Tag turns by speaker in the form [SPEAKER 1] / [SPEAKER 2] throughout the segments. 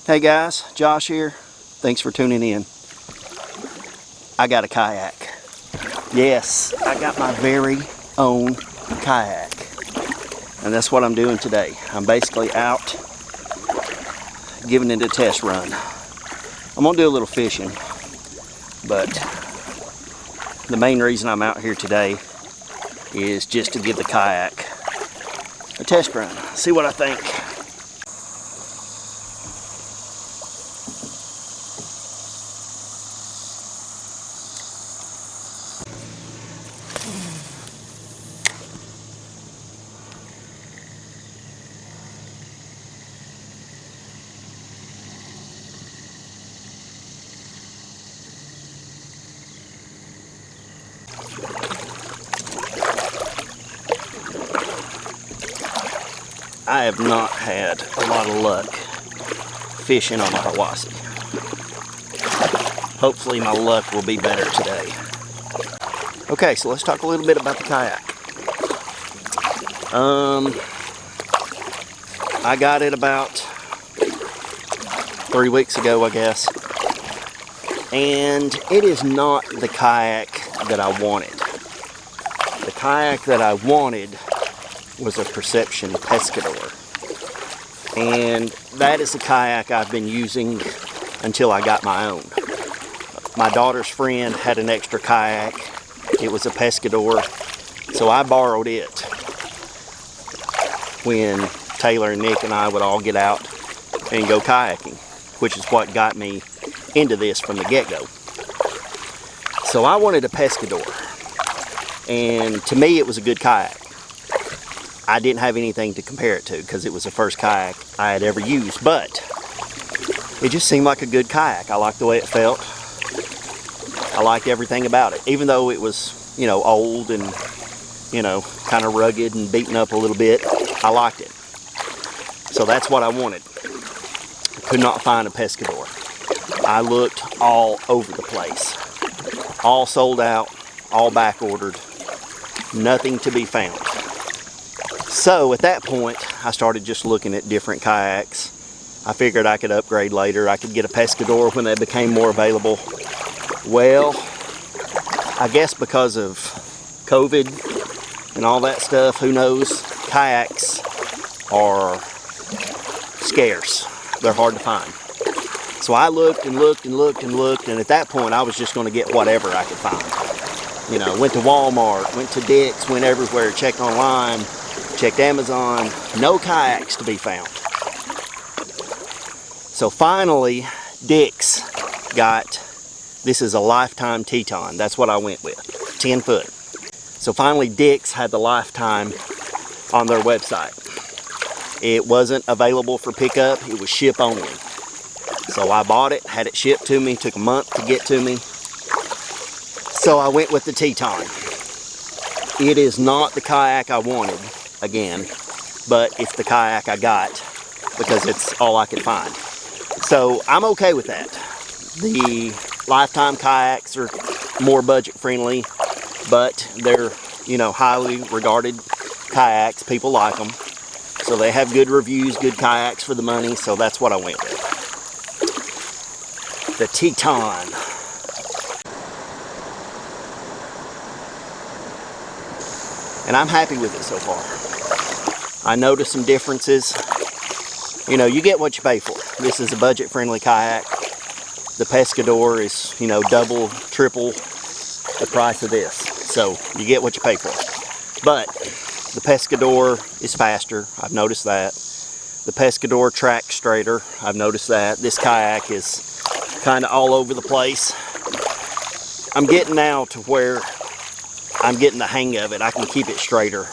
[SPEAKER 1] Hey guys, Josh here. Thanks for tuning in. I got a kayak. Yes, I got my very own kayak. And that's what I'm doing today. I'm basically out giving it a test run. I'm gonna do a little fishing, but the main reason I'm out here today is just to give the kayak a test run. See what I think. I have not had a lot of luck fishing on the Hiwassee. Hopefully my luck will be better today. Okay, so let's talk a little bit about the kayak. I got it about 3 weeks ago, I guess. And it is not the kayak that I wanted. The kayak that I wanted was a Perception Pescador. And that is the kayak I've been using until I got my own. My daughter's friend had an extra kayak. It was a Pescador, so I borrowed it when Taylor and Nick and I would all get out and go kayaking, which is what got me into this from the get-go. So I wanted a Pescador, and to me it was a good kayak. I didn't have anything to compare it to because it was the first kayak I had ever used, but it just seemed like a good kayak. I liked the way it felt. I liked everything about it, even though it was, you know, old and, you know, kind of rugged and beaten up a little bit. I liked it. So that's what I wanted. I could not find a Pescador. I looked all over the place. All sold out, all back ordered, nothing to be found. So at that point, I started just looking at different kayaks. I figured I could upgrade later. I could get a Pescador when they became more available. Well, I guess because of COVID and all that stuff, who knows, kayaks are scarce. They're hard to find. So I looked and looked and looked and looked, and at that point I was just going to get whatever I could find. You know, went to Walmart, went to Dick's, went everywhere, checked online, checked Amazon, no kayaks to be found. So finally, Dick's got, this is a Lifetime Teton, that's what I went with, 10 foot. So finally Dick's had the Lifetime on their website. It wasn't available for pickup, it was ship only. So I bought it, had it shipped to me, took a month to get to me. So I went with the Teton. It is not the kayak I wanted, again, but it's the kayak I got because it's all I could find. So I'm okay with that. The Lifetime kayaks are more budget friendly, but they're, you know, highly regarded kayaks. People like them. So they have good reviews, good kayaks for the money, so that's what I went with. The Teton. And I'm happy with it so far. I noticed some differences. You know, you get what you pay for. This is a budget-friendly kayak. The Pescador is, you know, double, triple the price of this. So you get what you pay for. But the Pescador is faster. I've noticed that. The Pescador tracks straighter. I've noticed that. This kayak is kind of all over the place. I'm getting now to where I'm getting the hang of it. I can keep it straighter.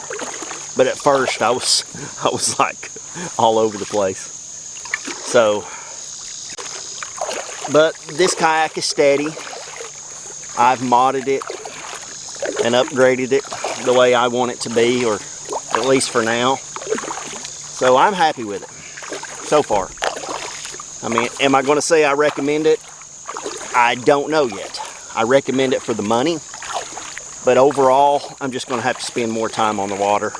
[SPEAKER 1] But at first I was like all over the place. So, but this kayak is steady. I've modded it and upgraded it the way I want it to be, or at least for now. So I'm happy with it so far. I mean, am I going to say I recommend it? I don't know yet. I recommend it for the money. But overall, I'm just going to have to spend more time on the water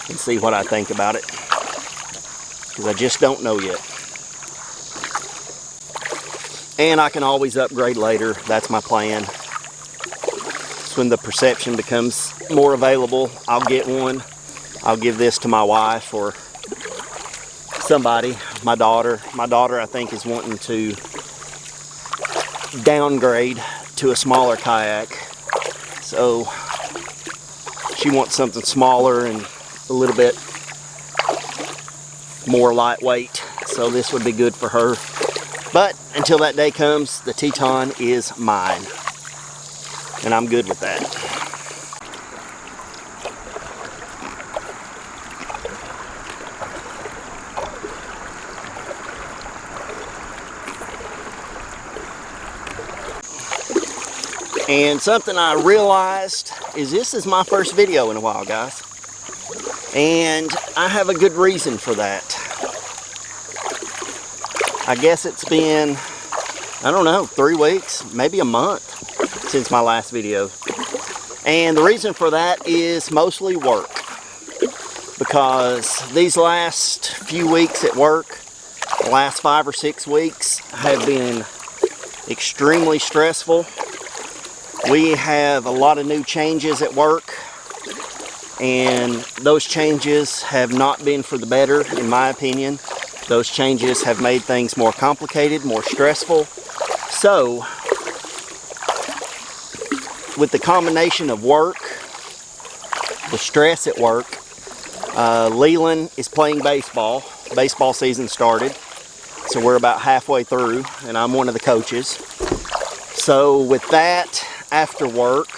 [SPEAKER 1] and see what I think about it. Because I just don't know yet. And I can always upgrade later. That's my plan. So when the Perception becomes more available, I'll get one. I'll give this to my wife or somebody, my daughter. My daughter, I think, is wanting to downgrade to a smaller kayak. So she wants something smaller and a little bit more lightweight. So this would be good for her. But until that day comes, the Teton is mine. And I'm good with that. And something I realized is this is my first video in a while, guys. And I have a good reason for that. I guess it's been, I don't know, 3 weeks, maybe a month since my last video. And the reason for that is mostly work. Because these last few weeks at work, the last 5 or 6 weeks, have been extremely stressful. We have a lot of new changes at work, and those changes have not been for the better, in my opinion. Those changes have made things more complicated, more stressful. So, with the combination of work, the stress at work, Leland is playing baseball. Baseball season started, so we're about halfway through, and I'm one of the coaches. So with that, after work,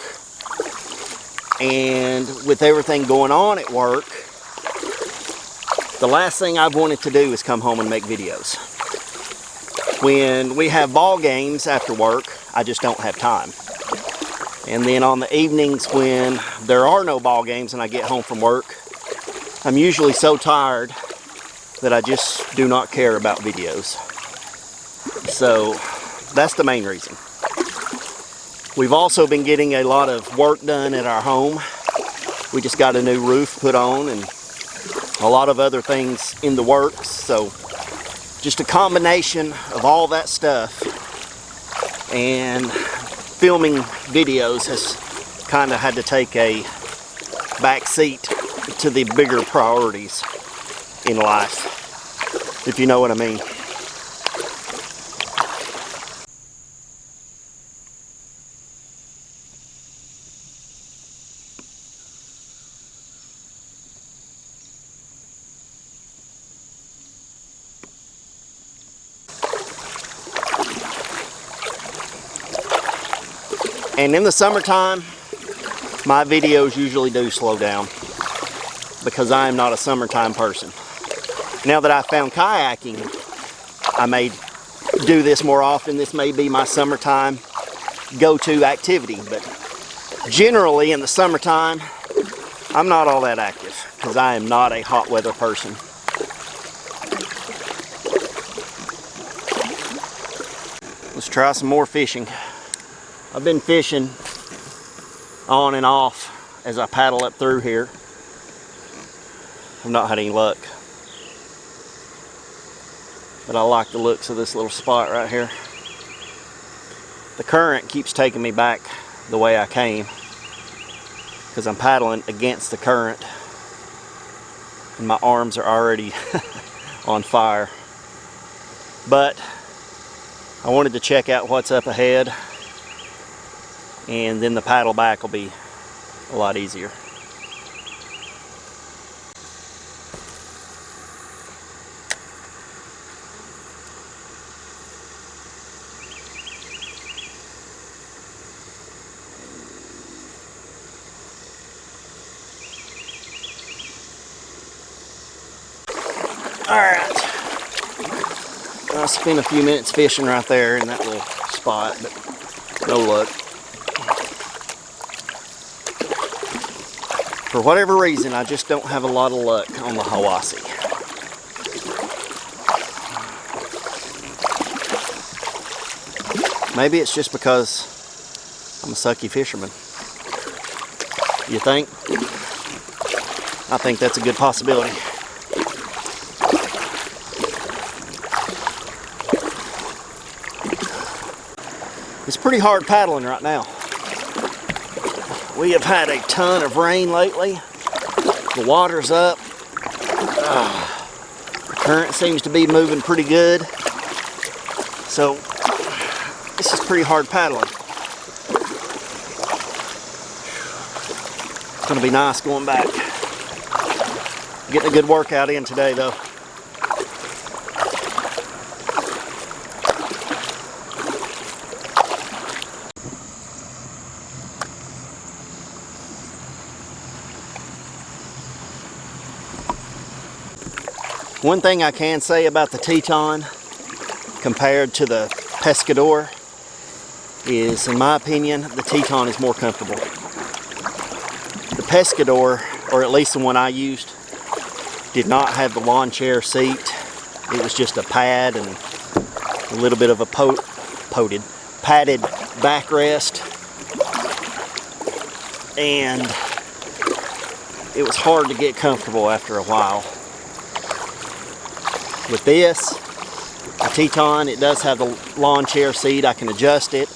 [SPEAKER 1] and with everything going on at work, the last thing I've wanted to do is come home and make videos. When we have ball games after work, I just don't have time. And then on the evenings when there are no ball games and I get home from work, I'm usually so tired that I just do not care about videos. So that's the main reason. We've also been getting a lot of work done at our home. We just got a new roof put on and a lot of other things in the works. So just a combination of all that stuff and filming videos has kind of had to take a back seat to the bigger priorities in life, if you know what I mean. And in the summertime, my videos usually do slow down because I am not a summertime person. Now that I found kayaking, I may do this more often. This may be my summertime go-to activity, but generally in the summertime, I'm not all that active because I am not a hot weather person. Let's try some more fishing. I've been fishing on and off as I paddle up through here. I've not had any luck, but I like the looks of this little spot right here. The current keeps taking me back the way I came because I'm paddling against the current and my arms are already on fire. But I wanted to check out what's up ahead, and then the paddle back will be a lot easier. Alright, I spent a few minutes fishing right there in that little spot, but no luck. For whatever reason, I just don't have a lot of luck on the Hiwassee. Maybe it's just because I'm a sucky fisherman. You think? I think that's a good possibility. It's pretty hard paddling right now. We have had a ton of rain lately. The water's up. The current seems to be moving pretty good. So this is pretty hard paddling. It's going to be nice going back. Getting a good workout in today though. One thing I can say about the Teton compared to the Pescador is, in my opinion, the Teton is more comfortable. The Pescador, or at least the one I used, did not have the lawn chair seat. It was just a pad and a little bit of a padded backrest. And it was hard to get comfortable after a while. With this, the Teton, it does have the lawn chair seat. I can adjust it.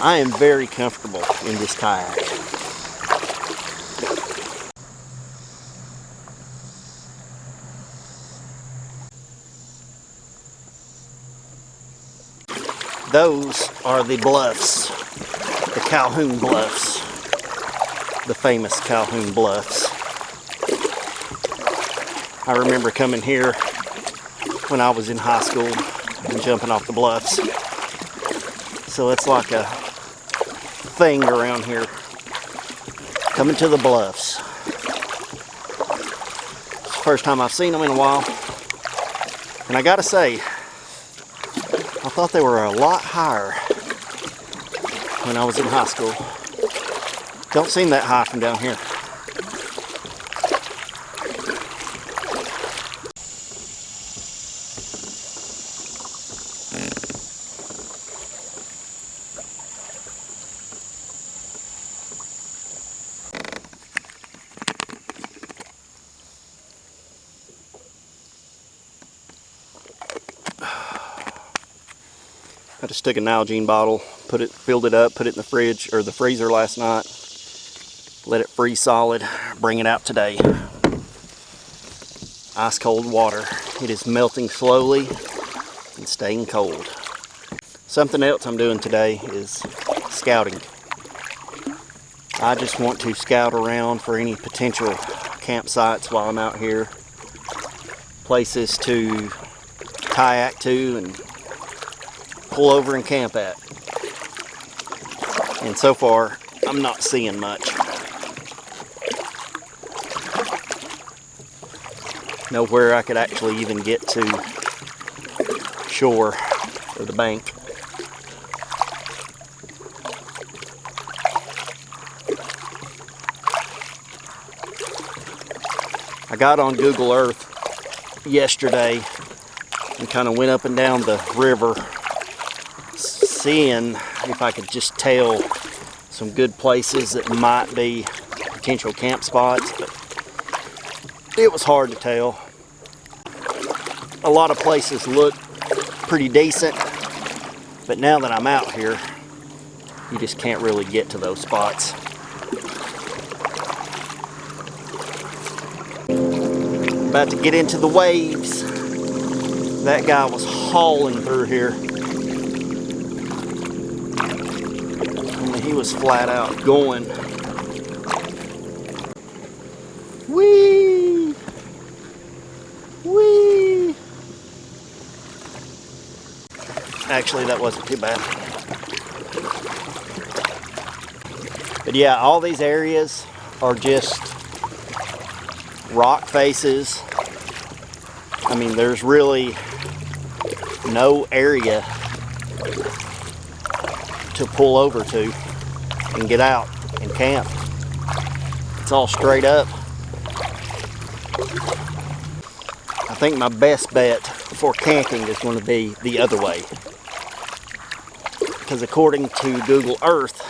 [SPEAKER 1] I am very comfortable in this kayak. Those are the bluffs, the Calhoun Bluffs, the famous Calhoun Bluffs. I remember coming here when I was in high school and jumping off the bluffs. So it's like a thing around here. Coming to the bluffs. It's the first time I've seen them in a while. And I gotta say, I thought they were a lot higher when I was in high school. Don't seem that high from down here. I just took a Nalgene bottle, filled it up, put it in the fridge or the freezer last night, let it freeze solid, bring it out today. Ice cold water. It is melting slowly and staying cold. Something else I'm doing today is scouting. I just want to scout around for any potential campsites while I'm out here. Places to kayak to and pull over and camp at. And so far, I'm not seeing much. Nowhere I could actually even get to shore or the bank. I got on Google Earth yesterday and kind of went up and down the river, seeing if I could just tell some good places that might be potential camp spots, but it was hard to tell. A lot of places look pretty decent, but now that I'm out here, you just can't really get to those spots. About to get into the waves. That guy was hauling through here. He was flat out going. Whee! Whee! Actually, that wasn't too bad. But yeah, all these areas are just rock faces. I mean, there's really no area to pull over to and get out and camp. It's all straight up. I think my best bet for camping is going to be the other way, because according to Google Earth,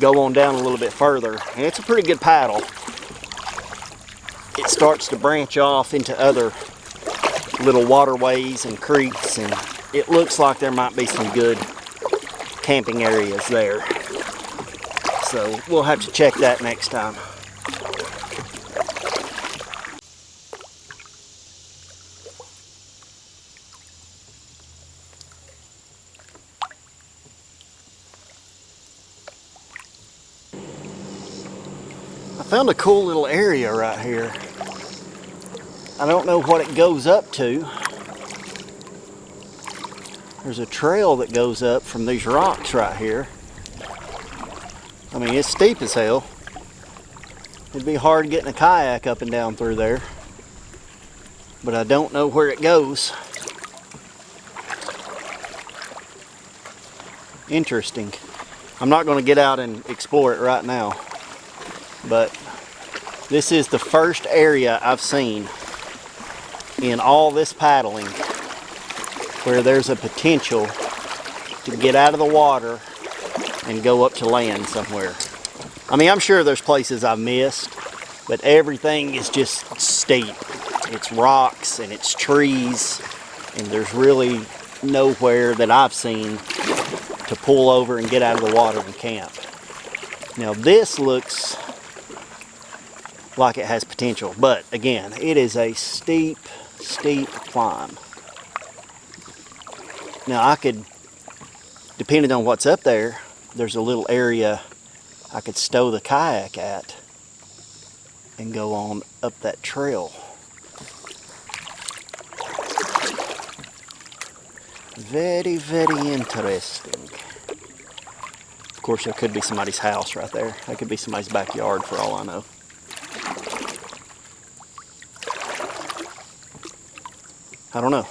[SPEAKER 1] go on down a little bit further, and it's a pretty good paddle. It starts to branch off into other little waterways and creeks, and it looks like there might be some good camping areas there. So we'll have to check that next time. I found a cool little area right here. I don't know what it goes up to. There's a trail that goes up from these rocks right here. I mean, it's steep as hell. It'd be hard getting a kayak up and down through there. But I don't know where it goes. Interesting. I'm not going to get out and explore it right now. But this is the first area I've seen in all this paddling where there's a potential to get out of the water and go up to land somewhere. I mean, I'm sure there's places I've missed, but everything is just steep. It's rocks and it's trees, and there's really nowhere that I've seen to pull over and get out of the water and camp. Now this looks like it has potential, but again, it is a steep climb. Now I could, depending on what's up there, there's a little area I could stow the kayak at and go on up that trail. Very, very interesting. Of course, there could be somebody's house right there. That could be somebody's backyard for all I know. I don't know.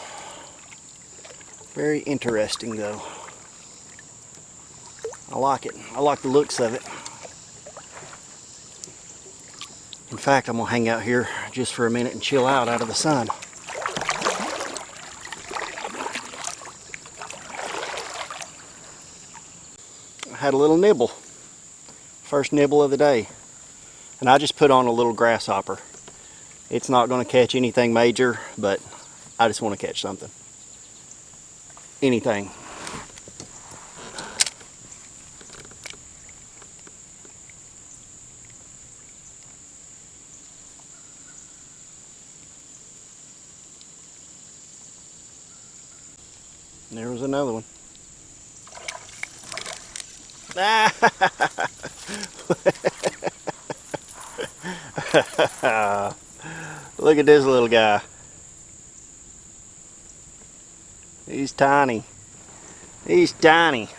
[SPEAKER 1] Very interesting though. I like it. I like the looks of it. In fact, I'm gonna hang out here just for a minute and chill out of the sun. I had a little nibble. First nibble of the day. And I just put on a little grasshopper. It's not gonna catch anything major, but I just want to catch something. Anything. And there was another one. Look at this little guy. He's tiny. He's tiny.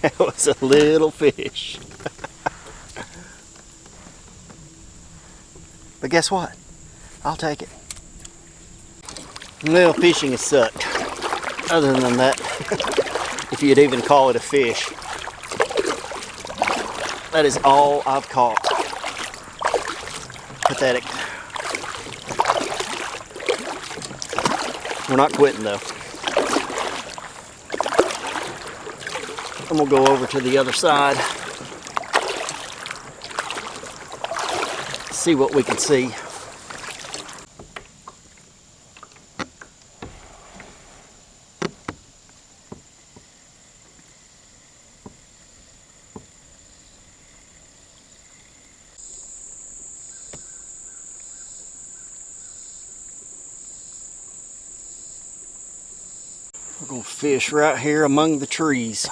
[SPEAKER 1] That was a little fish. But guess what? I'll take it. Well, fishing has sucked. Other than that, if you'd even call it a fish, that is all I've caught. Pathetic. We're not quitting though. I'm gonna go over to the other side, see what we can see. We're going to fish right here among the trees.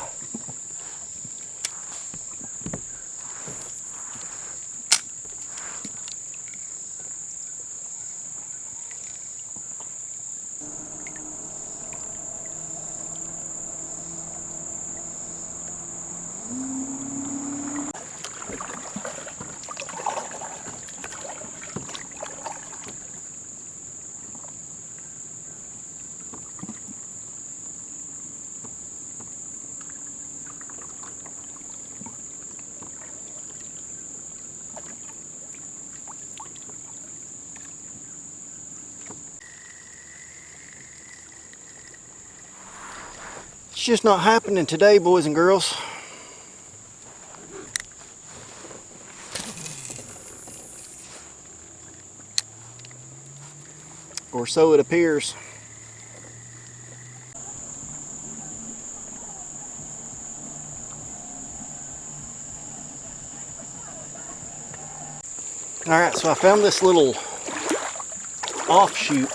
[SPEAKER 1] It's just not happening today, boys and girls. or so it appears. Alright, so I found this little offshoot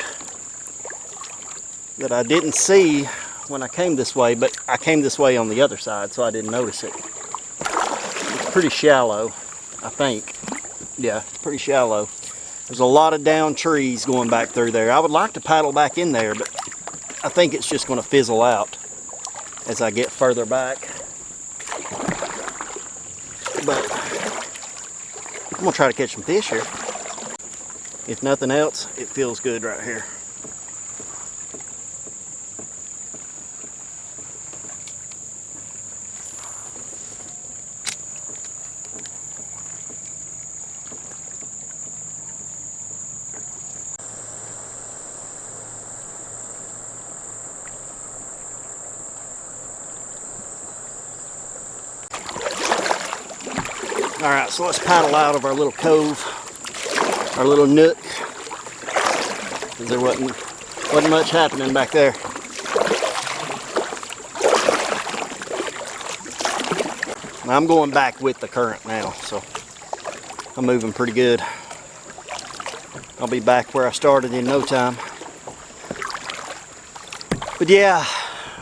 [SPEAKER 1] that I didn't see when I came this way, but I came this way on the other side, so I didn't notice it. It's pretty shallow, I think. Yeah, it's pretty shallow. There's a lot of down trees going back through there. I would like to paddle back in there, but I think it's just going to fizzle out as I get further back. But I'm going to try to catch some fish here. If nothing else, it feels good right here. Alright, so let's paddle out of our little cove, our little nook, because there wasn't much happening back there. Now, I'm going back with the current now, so I'm moving pretty good. I'll be back where I started in no time. But yeah,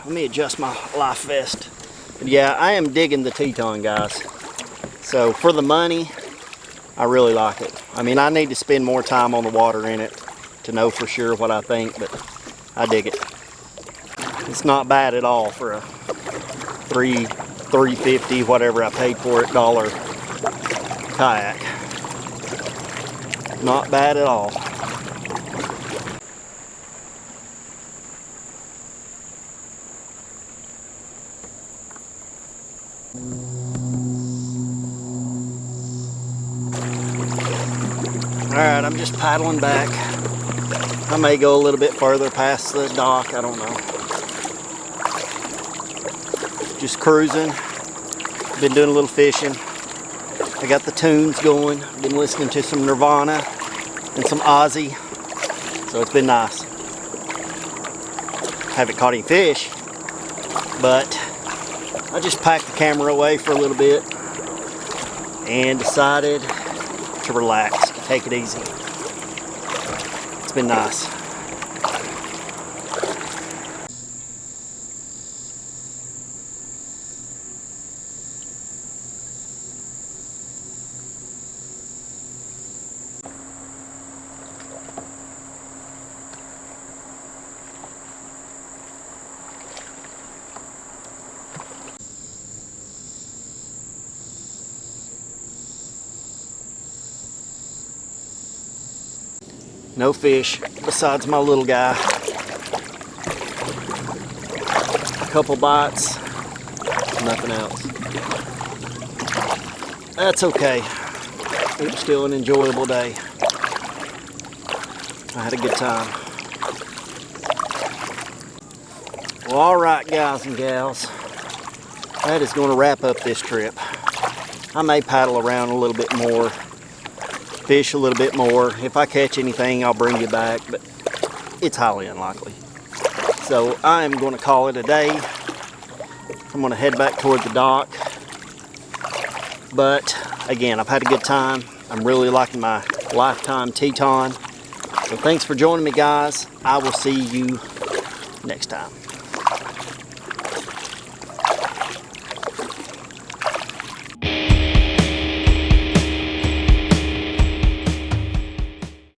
[SPEAKER 1] let me adjust my life vest. But yeah, I am digging the Teton, guys. So for the money, I really like it. I mean, I need to spend more time on the water in it to know for sure what I think, but I dig it. It's not bad at all for a $3.50, whatever I paid for it, dollar kayak. Not bad at all. Alright, I'm just paddling back. I may go a little bit further past the dock, I don't know. Just cruising. Been doing a little fishing. I got the tunes going. Been listening to some Nirvana and some Ozzy. So it's been nice. Haven't caught any fish, but I just packed the camera away for a little bit and decided to relax, to take it easy. It's been nice. No fish besides my little guy. A couple bites, nothing else. That's okay. It was still an enjoyable day. I had a good time. Well, alright guys and gals, that is going to wrap up this trip. I may paddle around a little bit more, fish a little bit more. If I catch anything, I'll bring you back, but it's highly unlikely. So I am going to call it a day. I'm going to head back toward the dock. But again, I've had a good time. I'm really liking my lifetime Teton. So thanks for joining me, guys. I will see you next time.